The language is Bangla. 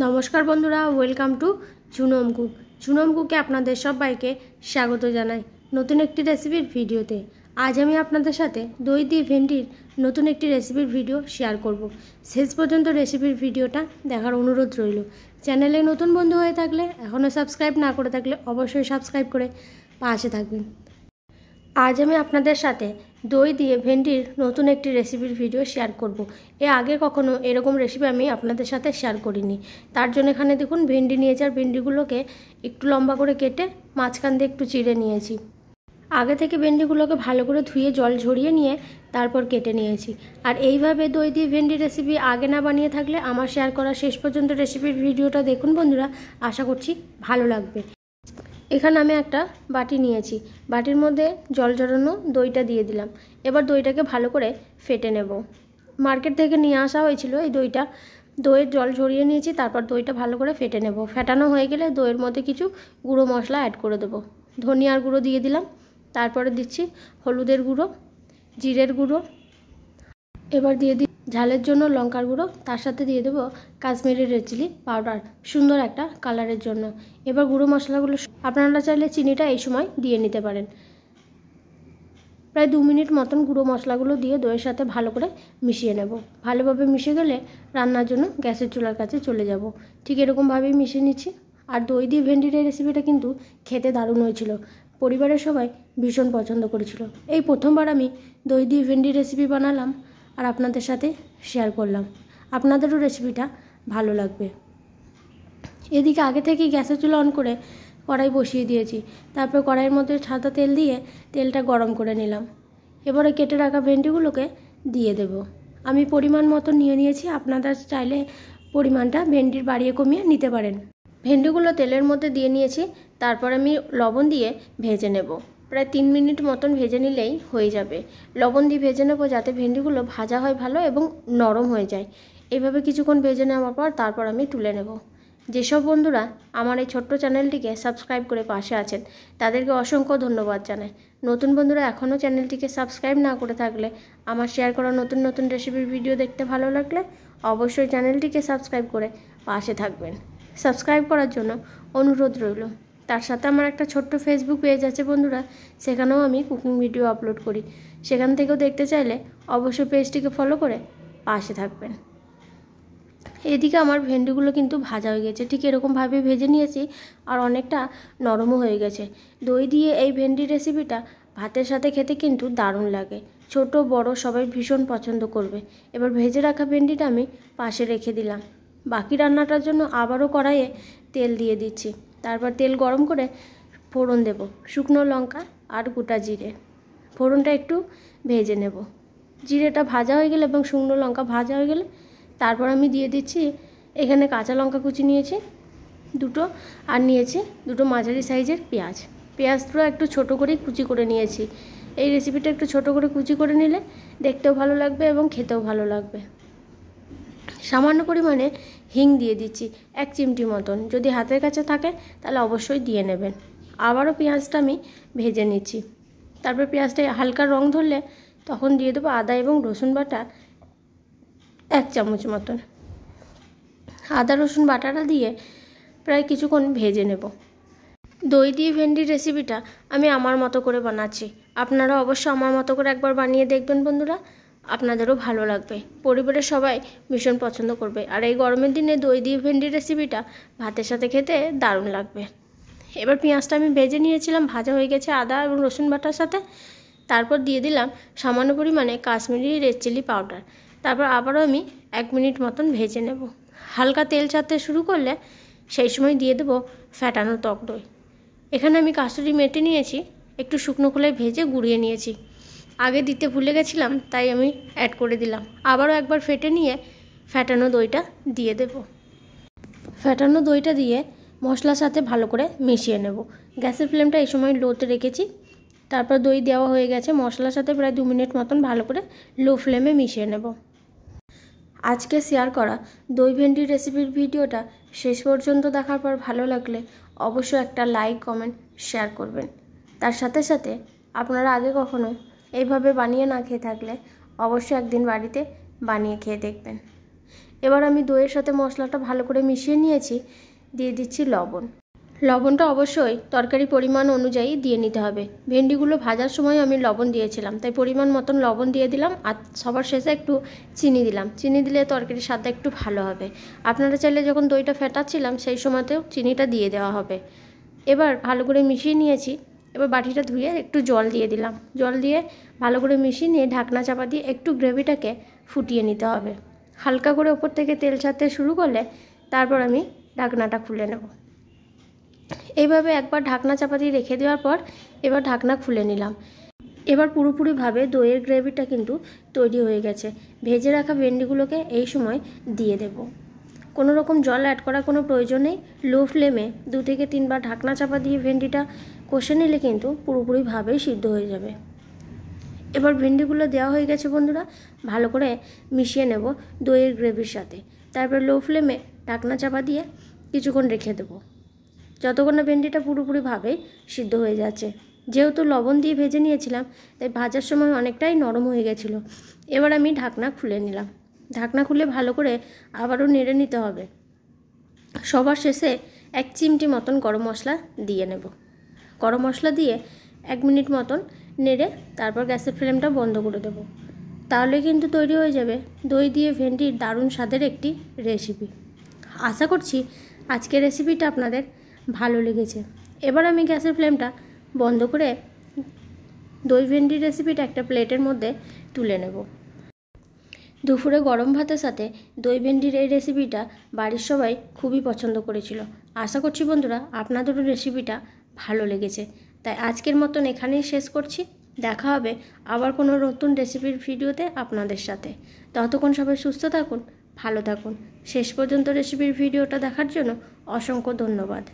নমস্কার বন্ধুরা, welcome to Jhunam cook. Jhunam কুকে আপনাদের সবাইকে স্বাগত জানাই নতুন একটি রেসিপির ভিডিওতে। আজ আমি আপনাদের সাথে দই দিয়ে ভেন্ডির নতুন একটি রেসিপির ভিডিও শেয়ার করব। শেষ পর্যন্ত রেসিপির ভিডিওটা দেখার অনুরোধ রইল। চ্যানেলে নতুন বন্ধু হয়ে থাকলে, এখনও সাবস্ক্রাইব না করে থাকলে অবশ্যই সাবস্ক্রাইব করে পাশে থাকবেন। আজ আমি আপনাদের সাথে দই দিয়ে ভেন্ডির নতুন একটি রেসিপির ভিডিও শেয়ার করব। এর আগে কখনো এরকম রেসিপি আমি আপনাদের সাথে শেয়ার করিনি। তার জন্য এখানে দেখুন ভেন্ডি নিয়েছি, আর ভেন্ডিগুলোকে একটু লম্বা করে কেটে মাঝখান দিয়ে একটু চিড়ে নিয়েছি। আগে থেকে ভেন্ডিগুলোকে ভালো করে ধুয়ে জল ঝরিয়ে নিয়ে তারপর কেটে নিয়েছি। আর এইভাবে দই দিয়ে ভেন্ডি রেসিপি আগে না বানিয়ে থাকলে আমার শেয়ার করা শেষ পর্যন্ত রেসিপির ভিডিওটা দেখুন বন্ধুরা, আশা করছি ভালো লাগবে। এখানে আমি একটা বাটি নিয়েছি, বাটির মধ্যে জল ঝরানো দইটা দিয়ে দিলাম। এবার দইটাকে ভালো করে ফেটে নেব। মার্কেট থেকে নিয়ে আসা হয়েছিল এই দইটা, দইয়ের জল ঝরিয়ে নিয়েছি, তারপর দইটা ভালো করে ফেটে নেব। ফেটানো হয়ে গেলে দইয়ের মধ্যে কিছু গুঁড়ো মশলা অ্যাড করে দেবো। ধনিয়ার গুঁড়ো দিয়ে দিলাম, তারপরে দিচ্ছি হলুদের গুঁড়ো, জিরের গুঁড়ো, এবার দিয়ে দিই ঝালের জন্য লঙ্কার গুঁড়ো, তার সাথে দিয়ে দেবো কাশ্মীরি রেড চিলি পাউডার, সুন্দর একটা কালারের জন্য। এবার গুঁড়ো মশলাগুলো আপনারা চাইলে চিনিটা এই সময় দিয়ে নিতে পারেন। প্রায় 2 মিনিট মতন গুঁড়ো মশলাগুলো দিয়ে দইয়ের সাথে ভালো করে মিশিয়ে নেব। ভালোভাবে মিশে গেলে রান্নার জন্য গ্যাসের চুলার কাছে চলে যাব। ঠিক এরকমভাবেই মিশিয়ে নিচ্ছি। আর দই দিয়ে ভেন্ডির এই রেসিপিটা কিন্তু খেতে দারুণ হয়েছিল, পরিবারের সবাই ভীষণ পছন্দ করেছিল। এই প্রথমবার আমি দই দিয়ে ভেন্ডির রেসিপি বানালাম আর আপনাদের সাথে শেয়ার করলাম। আপনাদেরও রেসিপিটা ভালো লাগবে। এদিকে আগে থেকেই গ্যাসের চুলা অন করে কড়াই বসিয়ে দিয়েছি। তারপর কড়াইয়ের মধ্যে সাদা তেল দিয়ে তেলটা গরম করে নিলাম। এবারে কেটে রাখা ভেন্ডিগুলোকে দিয়ে দেব। আমি পরিমাণ মতো নিয়ে নিয়েছি, আপনারা চাইলে পরিমাণটা ভেন্ডির বাড়িয়ে কমিয়ে নিতে পারেন। ভেন্ডিগুলো তেলের মধ্যে দিয়ে নিয়েছি, তারপর আমি লবণ দিয়ে ভেজে নেব। প্রায় 3 মিনিট মতন ভেজে নিলেই হয়ে যাবে। লবণ দিয়ে ভেজে নেব যাতে ভেন্ডিগুলো ভাজা হয় ভালো এবং নরম হয়ে যায়। এইভাবে কিছুক্ষণ ভেজে নেওয়ার পর তারপর আমি তুলে নেব। যেসব বন্ধুরা আমার এই ছোট্ট চ্যানেলটিকে সাবস্ক্রাইব করে পাশে আছেন তাদেরকে অসংখ্য ধন্যবাদ জানাই। নতুন বন্ধুরা এখনও চ্যানেলটিকে সাবস্ক্রাইব না করে থাকলে, আমার শেয়ার করা নতুন নতুন রেসিপির ভিডিও দেখতে ভালো লাগলে অবশ্যই চ্যানেলটিকে সাবস্ক্রাইব করে পাশে থাকবেন। সাবস্ক্রাইব করার জন্য অনুরোধ রইল। তার সাথে আমার একটা ছোট্ট ফেসবুক পেজ আছে বন্ধুরা, সেখানেও আমি কুকিং ভিডিও আপলোড করি। সেখান থেকেও দেখতে চাইলে অবশ্যই পেজটিকে ফলো করে পাশে থাকবেন। এদিকে আমার ভেন্ডিগুলো কিন্তু ভাজা হয়ে গেছে, ঠিক এরকমভাবে ভেজে নিয়েছি আর অনেকটা নরমও হয়ে গেছে। দই দিয়ে এই ভেন্ডি রেসিপিটা ভাতের সাথে খেতে কিন্তু দারুণ লাগে, ছোট বড় সবাই ভীষণ পছন্দ করবে। এবার ভেজে রাখা ভেন্ডিটা আমি পাশে রেখে দিলাম। বাকি রান্নাটার জন্য আবারও কড়াইয়ে তেল দিয়ে দিচ্ছি। তারপর তেল গরম করে ফোড়ন দেব, শুকনো লঙ্কা আর গোটা জিরে। ফোড়নটা একটু ভেজে নেব। জিরেটা ভাজা হয়ে গেলে এবং শুকনো লঙ্কা ভাজা হয়ে গেলে তারপর আমি দিয়ে দিচ্ছি এখানে কাঁচা লঙ্কা কুচি নিয়েছি 2টো, আর নিয়েছি 2টো মাঝারি সাইজের পেঁয়াজ। পেঁয়াজটা একটু ছোট করেই কুচি করে নিয়েছি। এই রেসিপিটা একটু ছোট করে কুচি করে নিলে দেখতেও ভালো লাগবে এবং খেতেও ভালো লাগবে। সামান্য পরিমাণে হিং দিয়ে দিচ্ছি, 1 চিমটি মতন। যদি হাতের কাছে থাকে তাহলে অবশ্যই দিয়ে নেবেন। আবারও পেঁয়াজটা আমি ভেজে নিচ্ছি। তারপর পেঁয়াজটা হালকা রং ধরলে তখন দিয়ে দেবো আদা এবং রসুন বাটা 1 চামচ মতন। আদা রসুন বাটাটা দিয়ে প্রায় কিছুক্ষণ ভেজে নেব। দই দিয়ে ভেন্ডির রেসিপিটা আমি আমার মতো করে বানাচ্ছি, আপনারা অবশ্যই আমার মতো করে একবার বানিয়ে দেখবেন বন্ধুরা, আপনাদেরও ভালো লাগবে। পরিবারের সবাই ভীষণ পছন্দ করবে। আর এই গরমের দিনে দই দিয়ে ভেন্ডির রেসিপিটা ভাতের সাথে খেতে দারুণ লাগবে। এবার পেঁয়াজটা আমি ভেজে নিয়েছিলাম, ভাজা হয়ে গেছে আদা এবং রসুন বাটার সাথে। তারপর দিয়ে দিলাম সামান্য পরিমাণে কাশ্মীরি রেড চিলি পাউডার। তারপর আবারও আমি 1 মিনিট মতন ভেজে নেব। হালকা তেল ছাড়তে শুরু করলে সেই সময় দিয়ে দেবো ফ্যাটানো টক দই। এখানে আমি কাসুরি মেথি নিয়েছি, একটু শুকনো খোলায় ভেজে গুঁড়িয়ে নিয়েছি। আগে দিতে ভুলে গেছিলাম তাই আমি অ্যাড করে দিলাম। আবারও একবার ফেটে নিয়ে ফ্যাটানো দইটা দিয়ে দেব। ফ্যাটানো দইটা দিয়ে মশলার সাথে ভালো করে মিশিয়ে নেব। গ্যাসের ফ্লেমটা এই সময় লোতে রেখেছি। তারপর দই দেওয়া হয়ে গেছে, মশলার সাথে প্রায় 2 মিনিট মতন ভালো করে লো ফ্লেমে মিশিয়ে নেব। আজকে শেয়ার করা দই ভেন্ডির রেসিপির ভিডিওটা শেষ পর্যন্ত দেখার পর ভালো লাগলে অবশ্যই একটা লাইক কমেন্ট শেয়ার করবেন। তার সাথে সাথে আপনারা আগে কখনো এইভাবে বানিয়ে না খেয়ে থাকলে অবশ্যই একদিন বাড়িতে বানিয়ে খেয়ে দেখবেন। এবার আমি দইয়ের সাথে মশলাটা ভালো করে মিশিয়ে নিয়েছি। দিয়ে দিচ্ছি লবণ। লবণটা অবশ্যই তরকারি পরিমাণ অনুযায়ী দিয়ে নিতে হবে। ভেন্ডিগুলো ভাজার সময় আমি লবণ দিয়েছিলাম, তাই পরিমাণ মতন লবণ দিয়ে দিলাম। আর সবার শেষে একটু চিনি দিলাম। চিনি দিলে তরকারির স্বাদটা একটু ভালো হবে। আপনারা চাইলে যখন দইটা ফেটাচ্ছিলাম সেই সময়তেও চিনিটা দিয়ে দেওয়া হবে। এবার ভালো করে মিশিয়ে নিয়েছি। এবার বাটিটা ধুয়ে একটু জল দিয়ে দিলাম। জল দিয়ে ভালো করে মিশিয়ে নিয়ে ঢাকনা চাপা দিয়ে একটু গ্রেভিটাকে ফুটিয়ে নিতে হবে। হালকা করে ওপর থেকে তেল ছাড়তে শুরু করলে তারপর আমি ঢাকনাটা খুলে নেব। এইভাবে একবার ঢাকনা চাপা দিয়ে রেখে দেওয়ার পর এবার ঢাকনা খুলে নিলাম। এবার পুরোপুরিভাবে দইয়ের গ্রেভিটা কিন্তু তৈরি হয়ে গেছে। ভেজে রাখা ভেন্ডিগুলোকে এই সময় দিয়ে দেব। কোনো রকম জল অ্যাড করার কোনো প্রয়োজন নেই। লো ফ্লেমে 2 থেকে 3 বার ঢাকনা চাপা দিয়ে ভেন্ডিটা কষে নিলে কিন্তু পুরোপুরিভাবেই সিদ্ধ হয়ে যাবে। এবার ভেন্ডিগুলো দেওয়া হয়ে গেছে বন্ধুরা, ভালো করে মিশিয়ে নেব দইয়ের গ্রেভির সাথে। তারপর লো ফ্লেমে ঢাকনা চাপা দিয়ে কিছুক্ষণ রেখে দেবো, যতক্ষণ না ভেন্ডিটা পুরোপুরিভাবে সিদ্ধ হয়ে যাচ্ছে। যেহেতু লবণ দিয়ে ভেজে নিয়েছিলাম তাই ভাজার সময় অনেকটাই নরম হয়ে গেছিলো। এবার আমি ঢাকনা খুলে নিলাম। ঢাকনা খুলে ভালো করে আবারও নেড়ে নিতে হবে। সবার শেষে 1 চিমটি মতন গরম মশলা দিয়ে নেব। গরম মশলা দিয়ে 1 মিনিট মতন নেড়ে তারপর গ্যাসের ফ্লেমটা বন্ধ করে দেব। তাহলে কিন্তু তৈরি হয়ে যাবে দই দিয়ে ভেন্ডির দারুণ স্বাদের একটি রেসিপি। আশা করছি আজকের রেসিপিটা আপনাদের ভালো লেগেছে। এবার আমি গ্যাসের ফ্লেমটা বন্ধ করে দই ভেন্ডির রেসিপিটা একটা প্লেটের মধ্যে তুলে নেব। দুপুরে গরম ভাতের সাথে দই ভেন্ডির এই রেসিপিটা বাড়ির সবাই খুবই পছন্দ করেছিল। আশা করছি বন্ধুরা আপনাদেরও রেসিপিটা ভালো লেগেছে। তাই আজকের মতন এখানেই শেষ করছি। দেখা হবে আবার কোনো নতুন রেসিপির ভিডিওতে আপনাদের সাথে। ততক্ষণ সবাই সুস্থ থাকুন, ভালো থাকুন। শেষ পর্যন্ত রেসিপির ভিডিওটা দেখার জন্য অসংখ্য ধন্যবাদ।